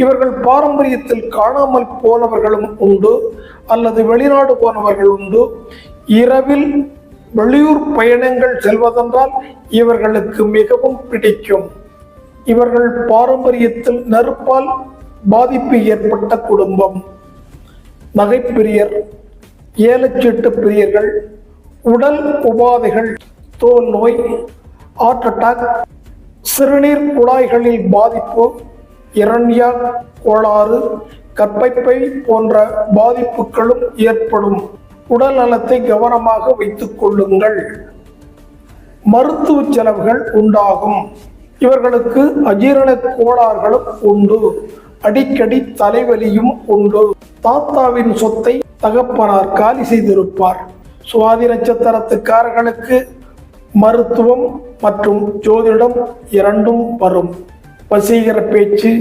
இவர்கள் பாரம்பரியத்தில் காணாமல் போனவர்களும் உண்டு அல்லது வெளிநாடு போனவர்கள் உண்டு. இரவில் வெளியூர் பயணங்கள் செல்வதென்றால் இவர்களுக்கு மிகவும் பிடிக்கும். இவர்கள் பாரம்பரியத்தில் நெருப்பால் பாதிப்பு ஏற்பட்ட குடும்பம். நகைப்பிரியர், ஏலச்சீட்டு பிரியர்கள், உடல் உபாதைகள், தோல் நோய், ஹார்ட் அட்டாக், சிறுநீர் குழாய்களில் பாதிப்பு, இரண்யா கோளாறு, கர்ப்பப்பை போன்ற பாதிப்புகளும் ஏற்படும். உடல் நலத்தை கவனமாக வைத்துக் கொள்ளுங்கள். மருத்துவ செலவுகள் உண்டாகும். இவர்களுக்கு அஜீரண கோளாறுகளும் உண்டு. அடிக்கடி தலைவலியும் உண்டு. தாத்தாவின் சொத்தை தகப்பனார் காலி செய்திருப்பார். சுவாதி நட்சத்திரத்துக்காரர்களுக்கு மருத்துவம் மற்றும் ஜோதிடம் இரண்டும் வரும். வசீகர பேச்சு,